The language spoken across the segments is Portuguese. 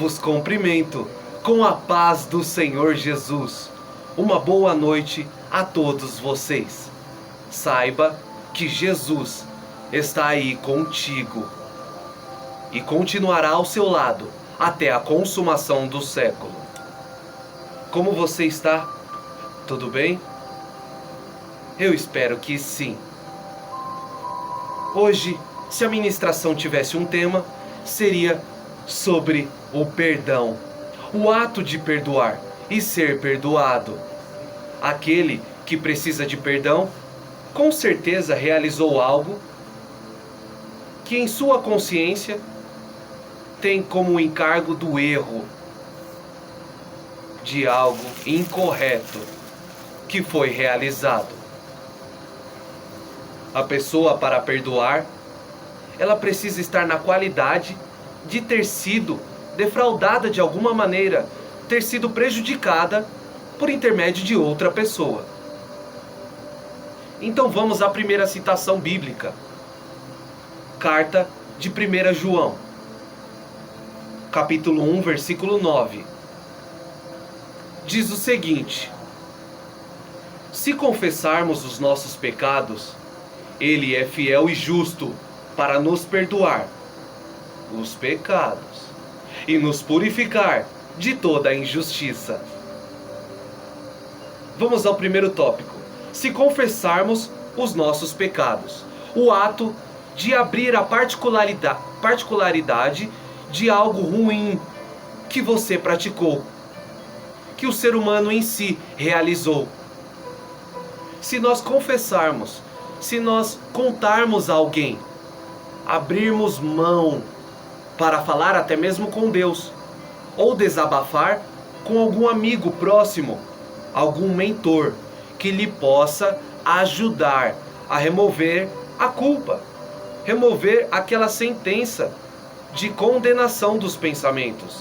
vos cumprimento com a paz do Senhor Jesus. Uma boa noite a todos vocês. Saiba que Jesus está aí contigo e continuará ao seu lado até a consumação do século. Como você está? Tudo bem? Eu espero que sim. Hoje, se a ministração tivesse um tema, seria sobre o perdão, o ato de perdoar e ser perdoado. Aquele que precisa de perdão, com certeza realizou algo que em sua consciência tem como encargo do erro, de algo incorreto que foi realizado. A pessoa, para perdoar, ela precisa estar na qualidade de ter sido defraudada de alguma maneira, ter sido prejudicada por intermédio de outra pessoa. Então vamos à primeira citação bíblica. Carta de 1 João, capítulo 1, versículo 9. Diz o seguinte: se confessarmos os nossos pecados, Ele é fiel e justo para nos perdoar os pecados e nos purificar de toda a injustiça. Vamos ao primeiro tópico. Se confessarmos os nossos pecados, o ato de abrir a particularidade de algo ruim que você praticou, que o ser humano em si realizou. Se nós confessarmos, se nós contarmos a alguém, abrirmos mão para falar até mesmo com Deus, ou desabafar com algum amigo próximo, algum mentor que lhe possa ajudar a remover a culpa, remover aquela sentença de condenação dos pensamentos.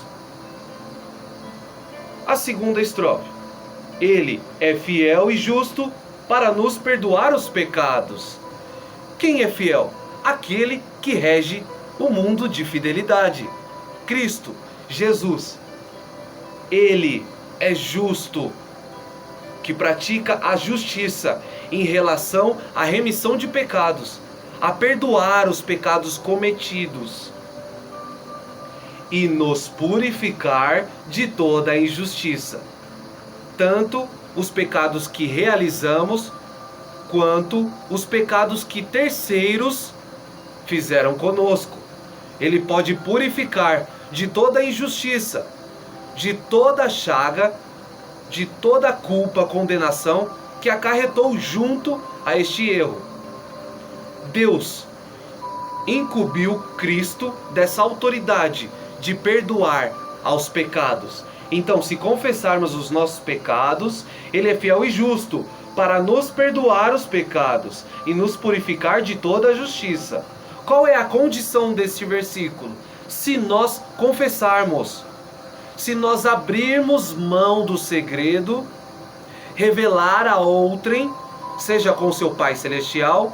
A segunda estrofe: Ele é fiel e justo para nos perdoar os pecados. Quem é fiel? Aquele que rege o mundo de fidelidade. Cristo, Jesus. Ele é justo, que pratica a justiça em relação à remissão de pecados, a perdoar os pecados cometidos e nos purificar de toda a injustiça, tanto os pecados que realizamos, quanto os pecados que terceiros fizeram conosco. Ele pode purificar de toda a injustiça, de toda a chaga, de toda a culpa, condenação que acarretou junto a este erro. Deus incumbiu Cristo dessa autoridade de perdoar aos pecados. Então, se confessarmos os nossos pecados, Ele é fiel e justo para nos perdoar os pecados e nos purificar de toda a justiça. Qual é a condição deste versículo? Se nós confessarmos, se nós abrirmos mão do segredo, revelar a outrem, seja com seu Pai Celestial,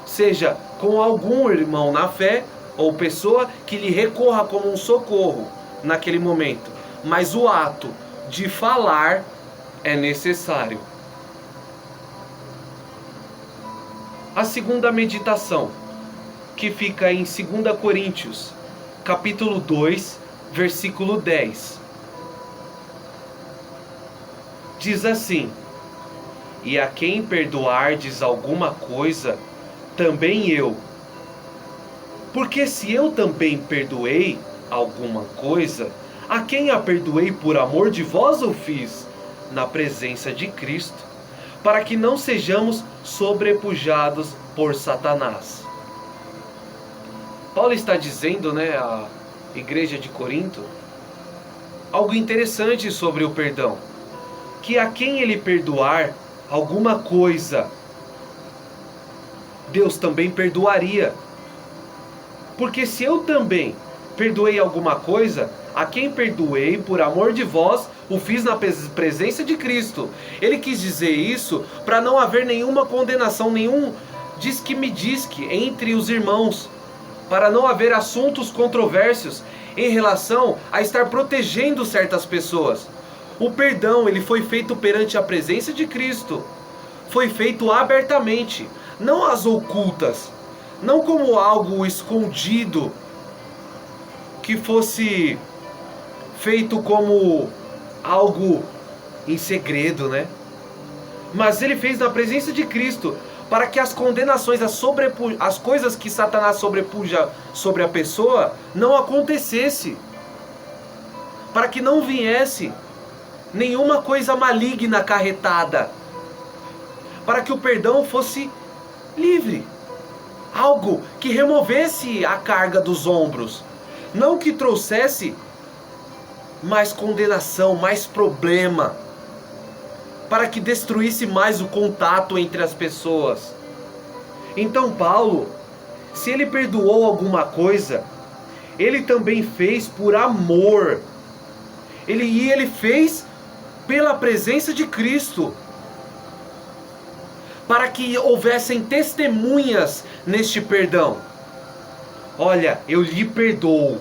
seja com algum irmão na fé, ou pessoa que lhe recorra como um socorro naquele momento. Mas o ato de falar é necessário. A segunda meditação, que fica em 2 Coríntios, capítulo 2, versículo 10. Diz assim: e a quem perdoardes alguma coisa, também eu. Porque se eu também perdoei alguma coisa, a quem a perdoei por amor de vós o fiz, na presença de Cristo, para que não sejamos sobrepujados por Satanás. Paulo está dizendo, à igreja de Corinto, algo interessante sobre o perdão. Que a quem ele perdoar alguma coisa, Deus também perdoaria. Porque se eu também perdoei alguma coisa, a quem perdoei por amor de vós, o fiz na presença de Cristo. Ele quis dizer isso para não haver nenhuma condenação, nenhum diz-que-me-diz-que entre os irmãos, para não haver assuntos controversos em relação a estar protegendo certas pessoas. O perdão, ele foi feito perante a presença de Cristo. Foi feito abertamente, não às ocultas, não como algo escondido, que fosse feito como algo em segredo, né? Mas ele fez na presença de Cristo, para que as condenações, as coisas que Satanás sobrepuja sobre a pessoa, não acontecesse. Para que não viesse nenhuma coisa maligna acarretada. Para que o perdão fosse livre. Algo que removesse a carga dos ombros. Não que trouxesse mais condenação, mais problema. Para que destruísse mais o contato entre as pessoas. Então Paulo, se ele perdoou alguma coisa, ele também fez por amor. Ele fez pela presença de Cristo. Para que houvessem testemunhas neste perdão. Olha, eu lhe perdoo.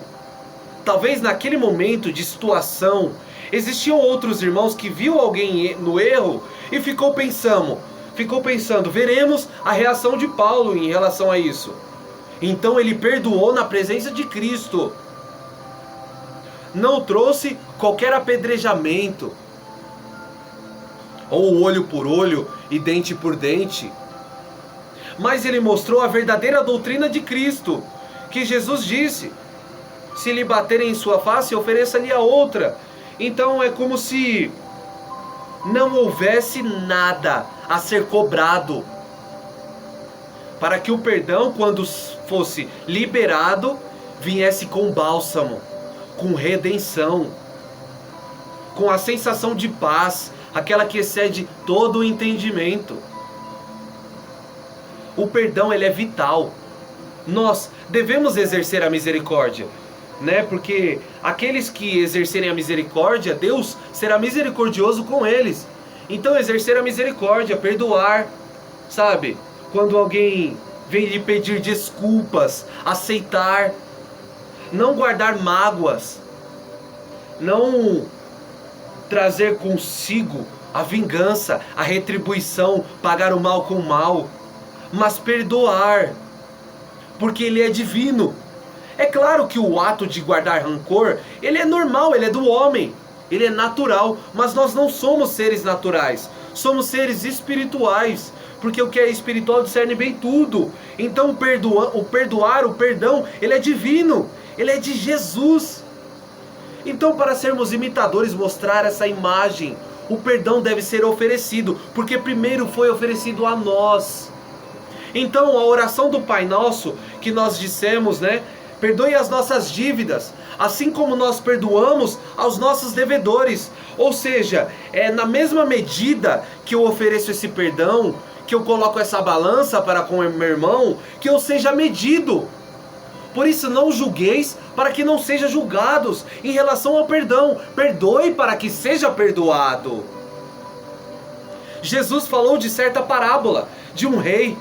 Talvez naquele momento de situação, existiam outros irmãos que viu alguém no erro e ficou pensando, veremos a reação de Paulo em relação a isso. Então ele perdoou na presença de Cristo. Não trouxe qualquer apedrejamento, ou olho por olho e dente por dente. Mas ele mostrou a verdadeira doutrina de Cristo, que Jesus disse: se lhe baterem em sua face, ofereça-lhe a outra. Então é como se não houvesse nada a ser cobrado, para que o perdão, quando fosse liberado, viesse com bálsamo, com redenção, com a sensação de paz, aquela que excede todo o entendimento. O perdão, ele é vital. Nós devemos exercer a misericórdia, né? Porque aqueles que exercerem a misericórdia, Deus será misericordioso com eles. Então exercer a misericórdia, perdoar, sabe? Quando alguém vem lhe pedir desculpas, aceitar, não guardar mágoas, não trazer consigo a vingança, a retribuição, pagar o mal com o mal, mas perdoar, porque ele é divino. É claro que o ato de guardar rancor, ele é normal, ele é do homem, ele é natural, mas nós não somos seres naturais, somos seres espirituais, porque o que é espiritual discerne bem tudo. Então o perdão, ele é divino, ele é de Jesus. Então, para sermos imitadores, mostrar essa imagem, o perdão deve ser oferecido, porque primeiro foi oferecido a nós. Então a oração do Pai Nosso, que nós dissemos, né? Perdoe as nossas dívidas, assim como nós perdoamos aos nossos devedores. Ou seja, é na mesma medida que eu ofereço esse perdão, que eu coloco essa balança para com o meu irmão, que eu seja medido. Por isso não julgueis, para que não sejam julgados em relação ao perdão. Perdoe para que seja perdoado. Jesus falou de certa parábola, de um rei,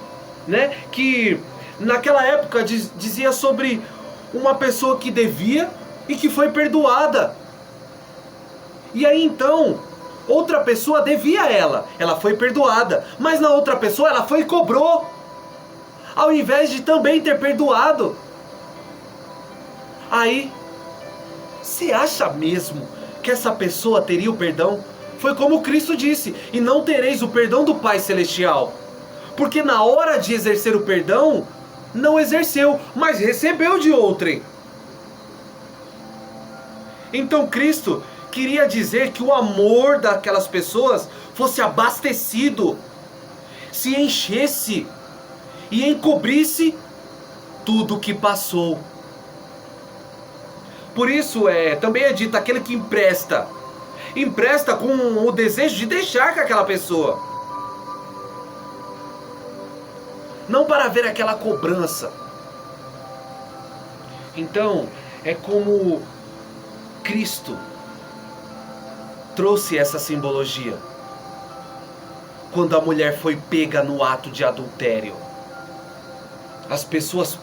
né, que naquela época dizia sobre uma pessoa que devia e que foi perdoada. E aí então, outra pessoa devia a ela foi perdoada, mas na outra pessoa ela foi e cobrou, ao invés de também ter perdoado. Aí, você acha mesmo que essa pessoa teria o perdão? Foi como Cristo disse: e não tereis o perdão do Pai Celestial. Porque na hora de exercer o perdão, não exerceu, mas recebeu de outrem. Então Cristo queria dizer que o amor daquelas pessoas fosse abastecido, se enchesse e encobrisse tudo o que passou. Por isso também é dito, aquele que empresta com o desejo de deixar com aquela pessoa, não para ver aquela cobrança. Então é como Cristo trouxe essa simbologia quando a mulher foi pega no ato de adultério. As pessoas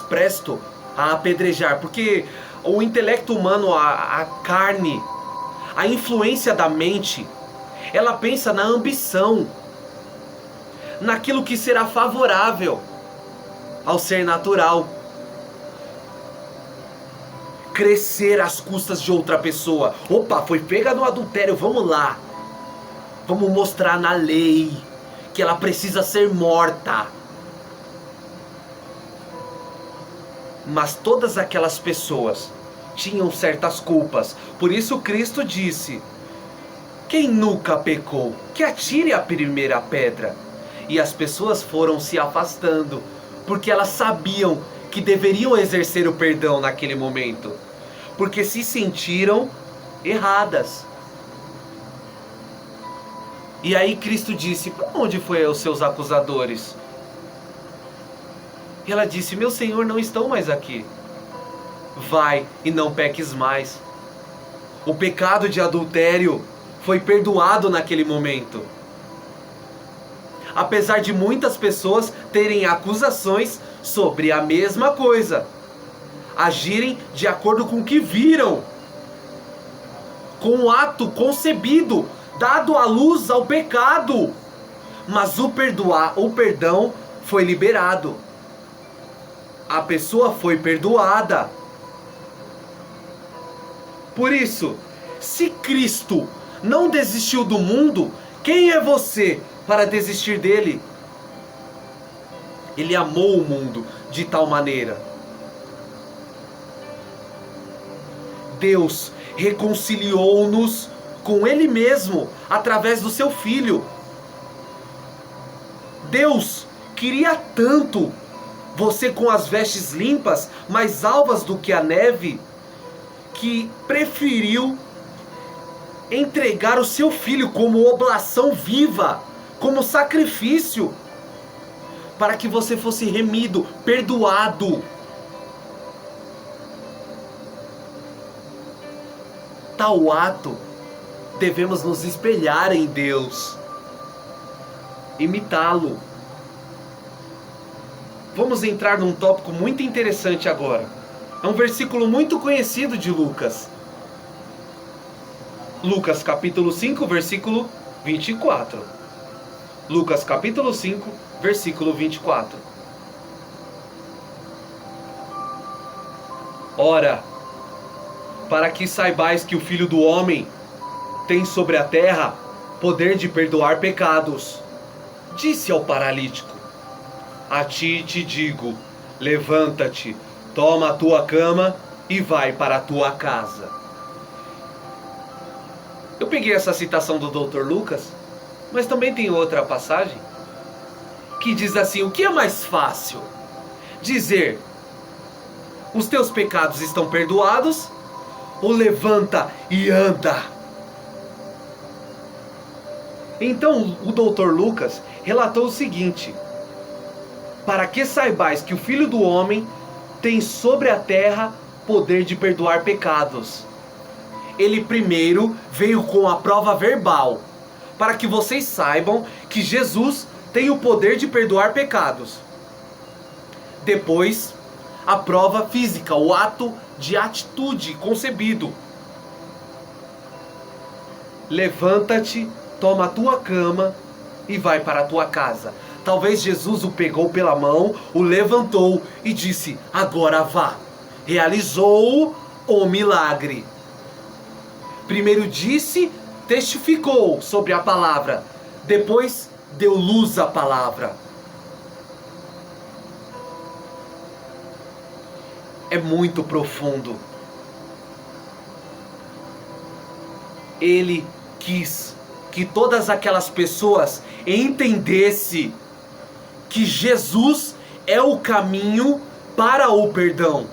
presto a apedrejar, porque o intelecto humano, a carne, a influência da mente, ela pensa na ambição, naquilo que será favorável ao ser natural. Crescer às custas de outra pessoa. Opa, foi pega no adultério, vamos lá. Vamos mostrar na lei que ela precisa ser morta. Mas todas aquelas pessoas tinham certas culpas. Por isso Cristo disse: quem nunca pecou, que atire a primeira pedra. E as pessoas foram se afastando, porque elas sabiam que deveriam exercer o perdão naquele momento, porque se sentiram erradas. E aí Cristo disse: para onde foram os seus acusadores? E ela disse: meu Senhor, não estão mais aqui. Vai e não peques mais. O pecado de adultério foi perdoado naquele momento. Apesar de muitas pessoas terem acusações sobre a mesma coisa, agirem de acordo com o que viram, com o ato concebido, dado à luz ao pecado, mas o perdão foi liberado. A pessoa foi perdoada. Por isso, se Cristo não desistiu do mundo, quem é você para desistir dele? Ele amou o mundo de tal maneira. Deus reconciliou-nos com Ele mesmo através do seu Filho. Deus queria tanto você com as vestes limpas, mais alvas do que a neve, que preferiu entregar o seu Filho como oblação viva, como sacrifício, para que você fosse remido, perdoado. Tal ato, devemos nos espelhar em Deus, imitá-lo. Vamos entrar num tópico muito interessante agora. É um versículo muito conhecido de Lucas. Lucas capítulo 5, versículo 24. Lucas capítulo 5, versículo 24. Ora, para que saibais que o Filho do Homem tem sobre a terra poder de perdoar pecados, disse ao paralítico: a ti te digo, levanta-te, toma a tua cama e vai para a tua casa. Eu peguei essa citação do Dr. Lucas, mas também tem outra passagem que diz assim: o que é mais fácil? Dizer, os teus pecados estão perdoados, ou levanta e anda? Então o Dr. Lucas relatou o seguinte: para que saibais que o Filho do Homem tem sobre a terra poder de perdoar pecados. Ele primeiro veio com a prova verbal, para que vocês saibam que Jesus tem o poder de perdoar pecados. Depois, a prova física, o ato de atitude concebido. Levanta-te, toma a tua cama e vai para a tua casa. Talvez Jesus o pegou pela mão, o levantou e disse: agora vá. Realizou o milagre. Primeiro disse, testificou sobre a palavra. Depois deu luz à palavra. É muito profundo. Ele quis que todas aquelas pessoas entendessem que Jesus é o caminho para o perdão.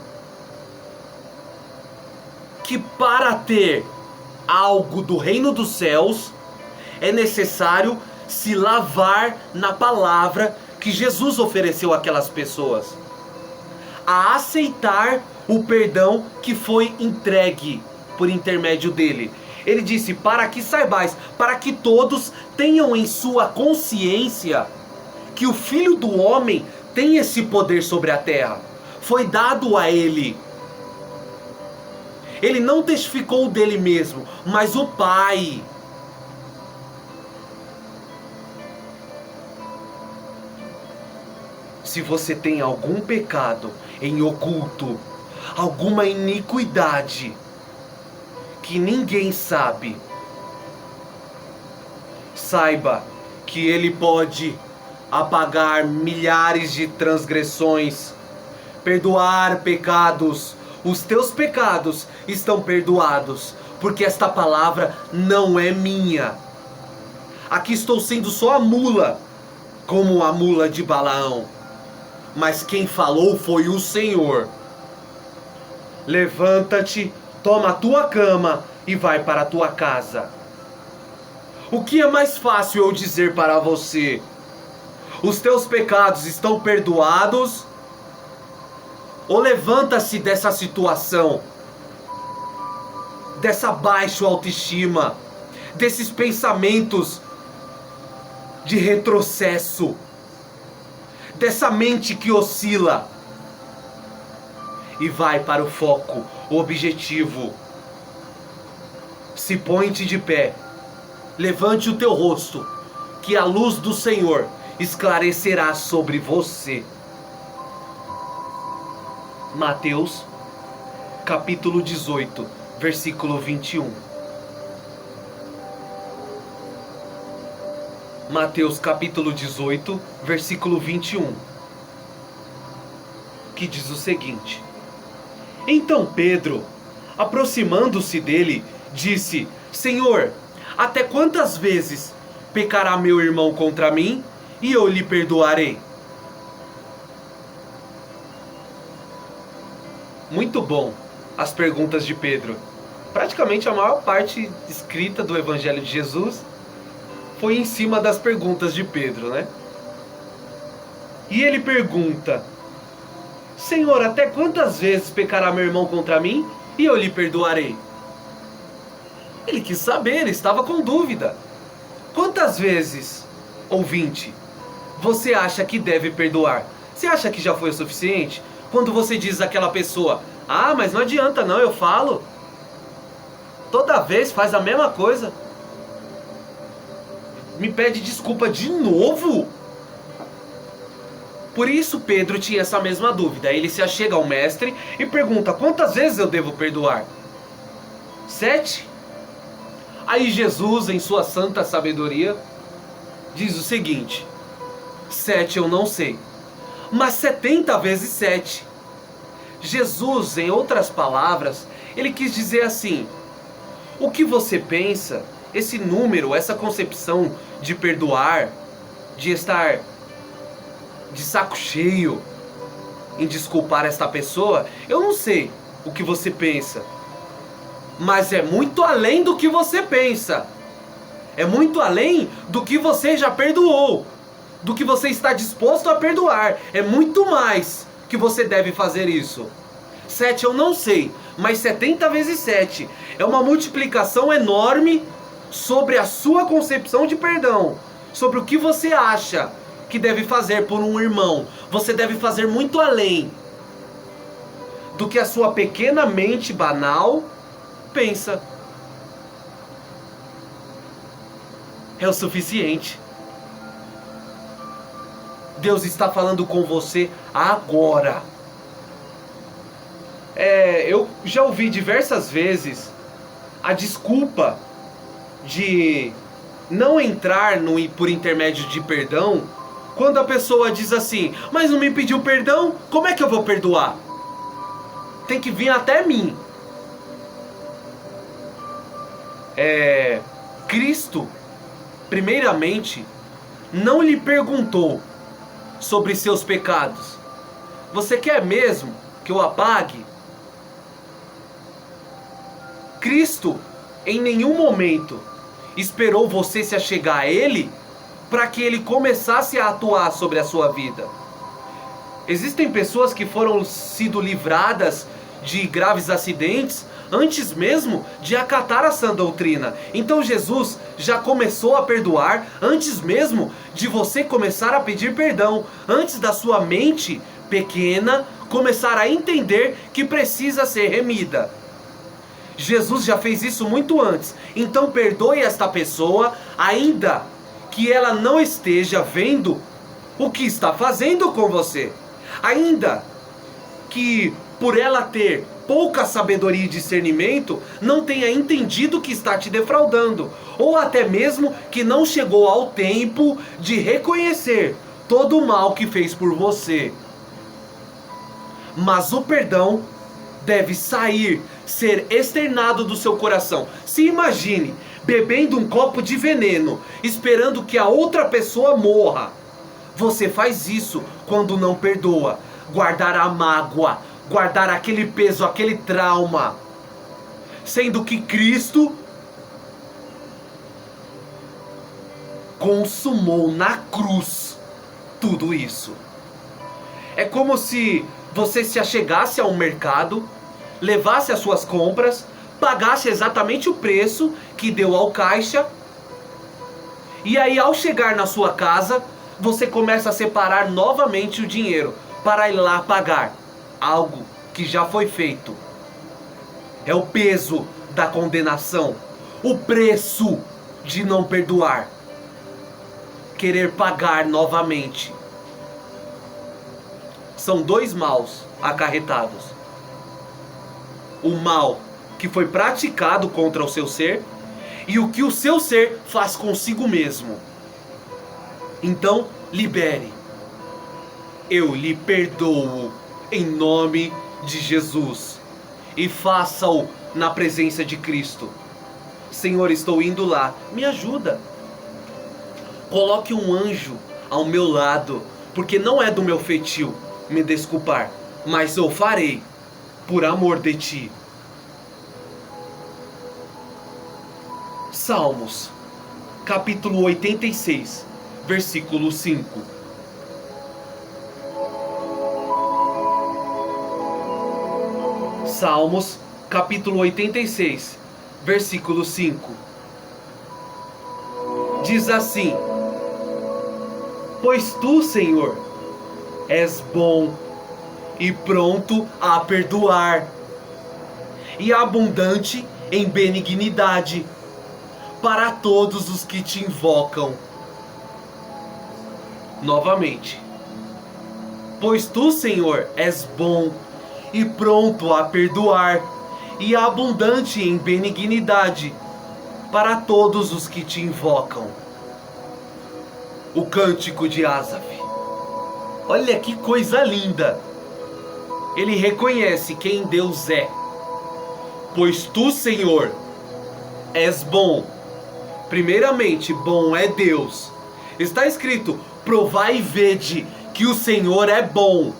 Que para ter algo do reino dos céus, é necessário se lavar na palavra que Jesus ofereceu àquelas pessoas, a aceitar o perdão que foi entregue por intermédio dele. Ele disse: para que saibais, para que todos tenham em sua consciência que o Filho do Homem tem esse poder sobre a terra. Foi dado a ele. Ele não testificou dele mesmo, mas o Pai. Se você tem algum pecado em oculto, alguma iniquidade que ninguém sabe, saiba que Ele pode apagar milhares de transgressões, perdoar pecados. Os teus pecados estão perdoados, porque esta palavra não é minha. Aqui estou sendo só a mula, como a mula de Balaão. Mas quem falou foi o Senhor. Levanta-te, toma a tua cama e vai para a tua casa. O que é mais fácil eu dizer para você? Os teus pecados estão perdoados? Ou levanta-se dessa situação, dessa baixa autoestima, desses pensamentos de retrocesso, dessa mente que oscila, e vai para o foco, o objetivo. Se põe-te de pé, levante o teu rosto, que a luz do Senhor esclarecerá sobre você. Mateus, capítulo 18, versículo 21. Mateus, capítulo 18, versículo 21. Que diz o seguinte: Então Pedro, aproximando-se dele, disse: Senhor, até quantas vezes pecará meu irmão contra mim e eu lhe perdoarei? Muito bom as perguntas de Pedro. Praticamente a maior parte escrita do Evangelho de Jesus foi em cima das perguntas de Pedro, né? E ele pergunta: Senhor, até quantas vezes pecará meu irmão contra mim e eu lhe perdoarei? Ele quis saber, ele estava com dúvida. Quantas vezes, ouvinte, você acha que deve perdoar? Você acha que já foi o suficiente? Quando você diz àquela pessoa: ah, mas não adianta não, eu falo. Toda vez faz a mesma coisa. Me pede desculpa de novo? Por isso Pedro tinha essa mesma dúvida. Ele se achega ao mestre e pergunta: quantas vezes eu devo perdoar? 7? Aí Jesus, em sua santa sabedoria, diz o seguinte: 7 eu não sei, mas 70 vezes 7. Jesus, em outras palavras, ele quis dizer assim: o que você pensa, esse número, essa concepção de perdoar, de estar de saco cheio em desculpar esta pessoa, eu não sei o que você pensa, mas é muito além do que você pensa. É muito além do que você já perdoou, do que você está disposto a perdoar. É muito mais que você deve fazer isso. 7 eu não sei, mas 70 vezes 7 é uma multiplicação enorme sobre a sua concepção de perdão, sobre o que você acha que deve fazer por um irmão. Você deve fazer muito além do que a sua pequena mente banal pensa. É o suficiente. Deus está falando com você agora. Eu já ouvi diversas vezes a desculpa de não entrar por intermédio de perdão, quando a pessoa diz assim: mas não me pediu perdão, como é que eu vou perdoar? Tem que vir até mim. Cristo, primeiramente, não lhe perguntou sobre seus pecados. Você quer mesmo que eu apague? Cristo, em nenhum momento, esperou você se achegar a Ele para que Ele começasse a atuar sobre a sua vida. Existem pessoas que foram sido livradas de graves acidentes antes mesmo de acatar a sã doutrina. Então Jesus já começou a perdoar antes mesmo de você começar a pedir perdão, antes da sua mente pequena começar a entender que precisa ser remida. Jesus já fez isso muito antes. Então perdoe esta pessoa, ainda que ela não esteja vendo o que está fazendo com você. Ainda que por ela ter pouca sabedoria e discernimento, não tenha entendido que está te defraudando. Ou até mesmo que não chegou ao tempo de reconhecer todo o mal que fez por você. Mas o perdão deve ser externado do seu coração. Se imagine bebendo um copo de veneno, esperando que a outra pessoa morra. Você faz isso quando não perdoa. Guardar a mágoa, guardar aquele peso, aquele trauma. Sendo que Cristo consumou na cruz tudo isso. É como se você se achegasse a um mercado, levasse as suas compras, pagasse exatamente o preço que deu ao caixa, e aí ao chegar na sua casa, você começa a separar novamente o dinheiro para ir lá pagar algo que já foi feito. É o peso da condenação, o preço de não perdoar, querer pagar novamente. São dois maus acarretados. O mal que foi praticado contra o seu ser e o que o seu ser faz consigo mesmo. Então, libere. Eu lhe perdoo em nome de Jesus. E faça-o na presença de Cristo. Senhor, estou indo lá. Me ajuda. Coloque um anjo ao meu lado, porque não é do meu feitio me desculpar, mas eu farei por amor de ti. Salmos, capítulo 86, versículo 5. Salmos, capítulo 86, versículo 5. Diz assim: Pois tu, Senhor, és bom e pronto a perdoar, e abundante em benignidade para todos os que te invocam. Novamente. Pois tu, Senhor, és bom e pronto a perdoar, e abundante em benignidade para todos os que te invocam. O cântico de Asaf. Olha que coisa linda! Ele reconhece quem Deus é. Pois tu, Senhor, és bom. Primeiramente, bom é Deus. Está escrito: provai e vede que o Senhor é bom.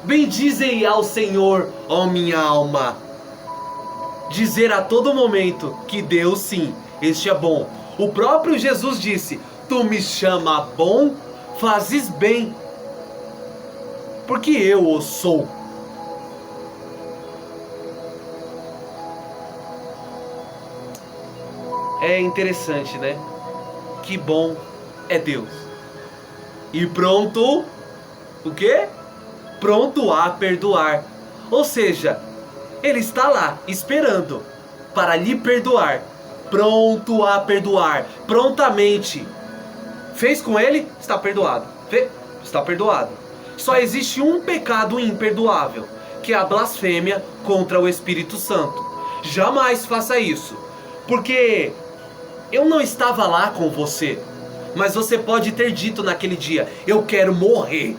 Bendizei ao Senhor, ó minha alma. Dizer a todo momento que Deus, sim, este é bom. O próprio Jesus disse: tu me chama bom, fazes bem, porque eu o sou. É interessante, né? Que bom é Deus. E pronto, o quê? Pronto a perdoar. Ou seja, Ele está lá, esperando para lhe perdoar. Pronto a perdoar, prontamente. Fez com ele, está perdoado. Está perdoado. Só existe um pecado imperdoável, que é a blasfêmia contra o Espírito Santo. Jamais faça isso, porque eu não estava lá com você, mas você pode ter dito naquele dia: eu quero morrer.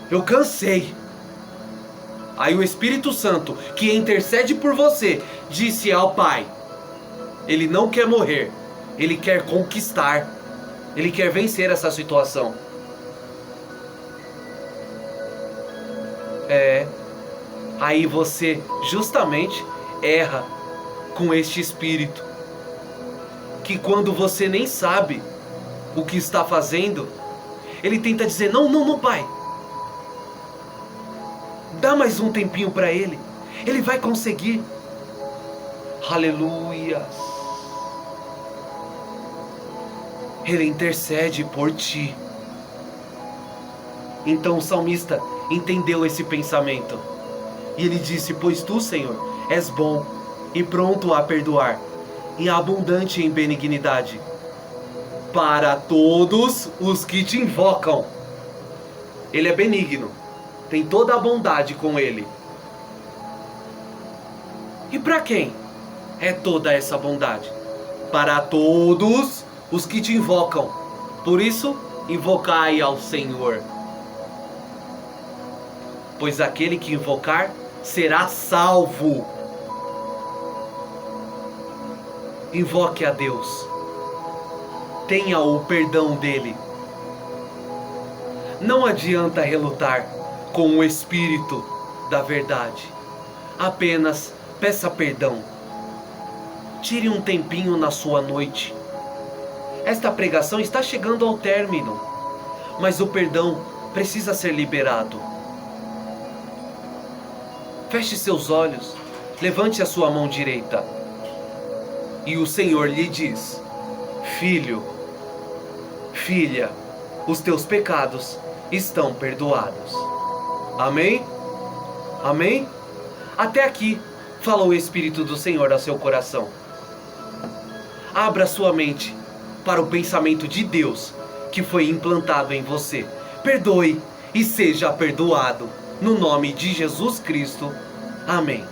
Eu cansei. Aí o Espírito Santo, que intercede por você, disse ao Pai: ele não quer morrer, ele quer conquistar, ele quer vencer essa situação. Aí você justamente erra com este espírito, que quando você nem sabe o que está fazendo, ele tenta dizer: não, não, não, Pai, dá mais um tempinho para ele vai conseguir. Aleluia. Ele intercede por ti. Então o salmista entendeu esse pensamento. E ele disse: pois tu, Senhor, és bom e pronto a perdoar, e abundante em benignidade, para todos os que te invocam. Ele é benigno, tem toda a bondade com ele. E para quem é toda essa bondade? Para todos os que te invocam. Por isso, invocai ao Senhor. Pois aquele que invocar será salvo. Invoque a Deus. Tenha o perdão dele. Não adianta relutar com o Espírito da verdade. Apenas peça perdão. Tire um tempinho na sua noite. Esta pregação está chegando ao término, mas o perdão precisa ser liberado. Feche seus olhos, levante a sua mão direita. E o Senhor lhe diz: filho, filha, os teus pecados estão perdoados. Amém? Amém? Até aqui falou o Espírito do Senhor ao seu coração. Abra sua mente para o pensamento de Deus que foi implantado em você. Perdoe e seja perdoado. No nome de Jesus Cristo. Amém.